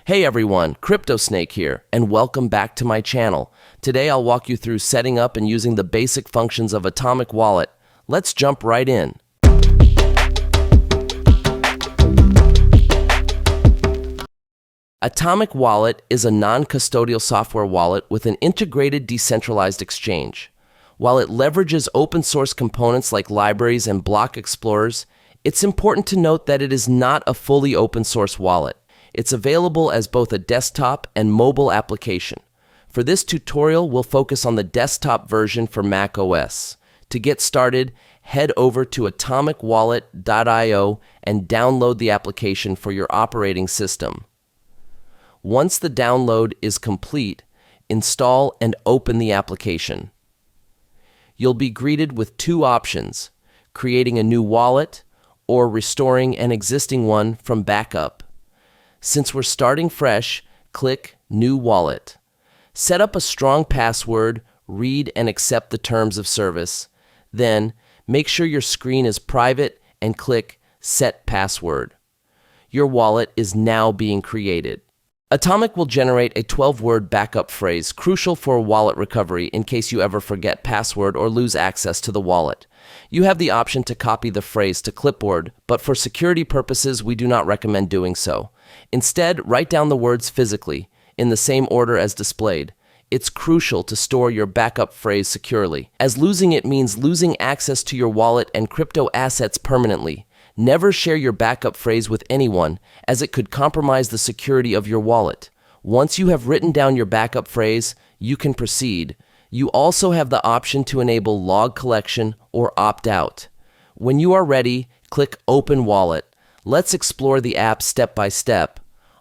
Hey everyone, CryptoSnake here, and welcome back to my channel. Today I'll walk you through setting up and using the basic functions of Atomic Wallet. Let's jump right in. Atomic Wallet is a non-custodial software wallet with an integrated decentralized exchange. While it leverages open source components like libraries and block explorers, it's important to note that it is not a fully open source wallet. It's available as both a desktop and mobile application. For this tutorial, we'll focus on the desktop version for Mac OS. To get started, head over to atomicwallet.io and download the application for your operating system. Once the download is complete, install and open the application. You'll be greeted with two options: creating a new wallet or restoring an existing one from backup. Since we're starting fresh, click New Wallet. Set up a strong password, read and accept the terms of service. Then, make sure your screen is private and click Set Password. Your wallet is now being created. Atomic will generate a 12-word backup phrase crucial for wallet recovery in case you ever forget password or lose access to the wallet. You have the option to copy the phrase to clipboard, but for security purposes, we do not recommend doing so. Instead, write down the words physically, in the same order as displayed. It's crucial to store your backup phrase securely, as losing it means losing access to your wallet and crypto assets permanently. Never share your backup phrase with anyone, as it could compromise the security of your wallet. Once you have written down your backup phrase, you can proceed. You also have the option to enable log collection or opt out. When you are ready, click Open Wallet. Let's explore the app step by step.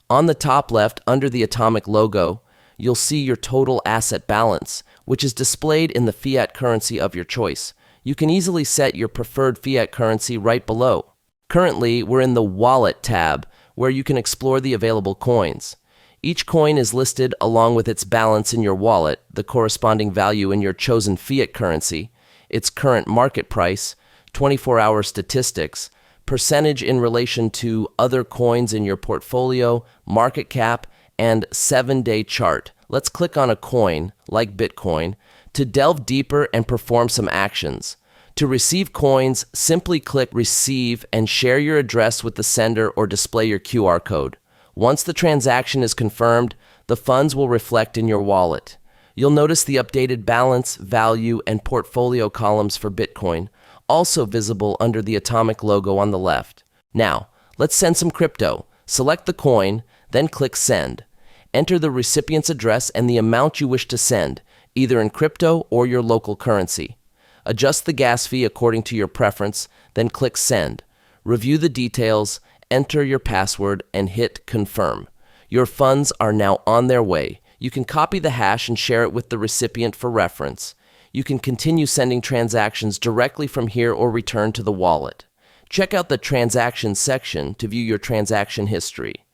On the top left, under the Atomic logo, you'll see your total asset balance, which is displayed in the fiat currency of your choice. You can easily set your preferred fiat currency right below. Currently, we're in the Wallet tab, where you can explore the available coins. Each coin is listed along with its balance in your wallet, the corresponding value in your chosen fiat currency, its current market price, 24-hour statistics, percentage in relation to other coins in your portfolio, market cap, and 7-day chart. Let's click on a coin, like Bitcoin, to delve deeper and perform some actions. To receive coins, simply click Receive and share your address with the sender or display your QR code. Once the transaction is confirmed, the funds will reflect in your wallet. You'll notice the updated balance, value, and portfolio columns for Bitcoin, also visible under the Atomic logo on the left. Now, let's send some crypto. Select the coin, then click Send. Enter the recipient's address and the amount you wish to send, either in crypto or your local currency. Adjust the gas fee according to your preference, then click Send. Review the details, enter your password, and hit Confirm. Your funds are now on their way. You can copy the hash and share it with the recipient for reference. You can continue sending transactions directly from here or return to the wallet. Check out the Transactions section to view your transaction history.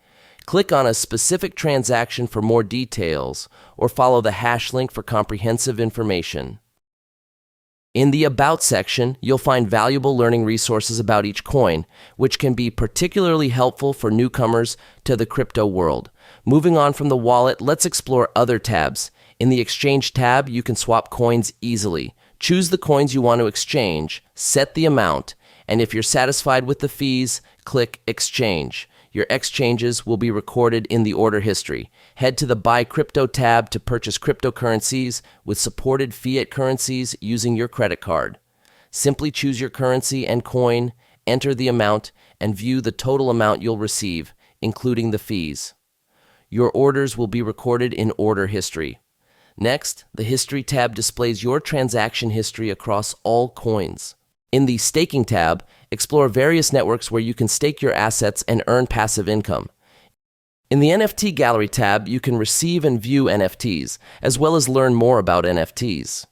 Click on a specific transaction for more details, or follow the hash link for comprehensive information. In the About section, you'll find valuable learning resources about each coin, which can be particularly helpful for newcomers to the crypto world. Moving on from the wallet, let's explore other tabs. In the Exchange tab, you can swap coins easily. Choose the coins you want to exchange, set the amount, and if you're satisfied with the fees, click Exchange. Your exchanges will be recorded in the order history. Head to the Buy Crypto tab to purchase cryptocurrencies with supported fiat currencies using your credit card. Simply choose your currency and coin, enter the amount, and view the total amount you'll receive, including the fees. Your orders will be recorded in order history. Next, the History tab displays your transaction history across all coins. In the Staking tab, explore various networks where you can stake your assets and earn passive income. In the NFT Gallery tab, you can receive and view NFTs, as well as learn more about NFTs.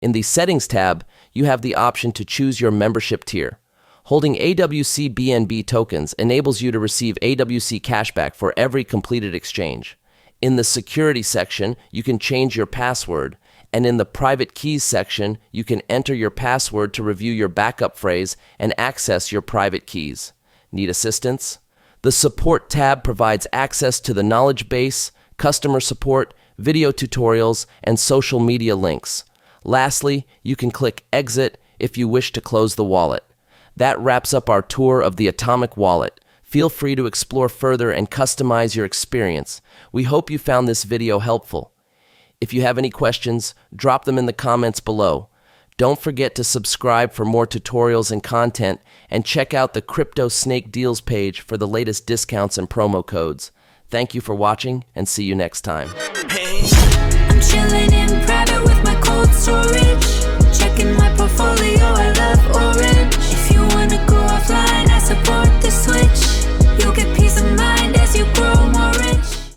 In the Settings tab, you have the option to choose your membership tier. Holding AWC BNB tokens enables you to receive AWC cashback for every completed exchange. In the Security section, you can change your password, and in the Private Keys section, you can enter your password to review your backup phrase and access your private keys. Need assistance? The Support tab provides access to the knowledge base, customer support, video tutorials, and social media links. Lastly, you can click Exit if you wish to close the wallet. That wraps up our tour of the Atomic Wallet. Feel free to explore further and customize your experience. We hope you found this video helpful. If you have any questions, drop them in the comments below. Don't forget to subscribe for more tutorials and content, and check out the CryptoSnake deals page for the latest discounts and promo codes. Thank you for watching, and see you next time. I'm chilling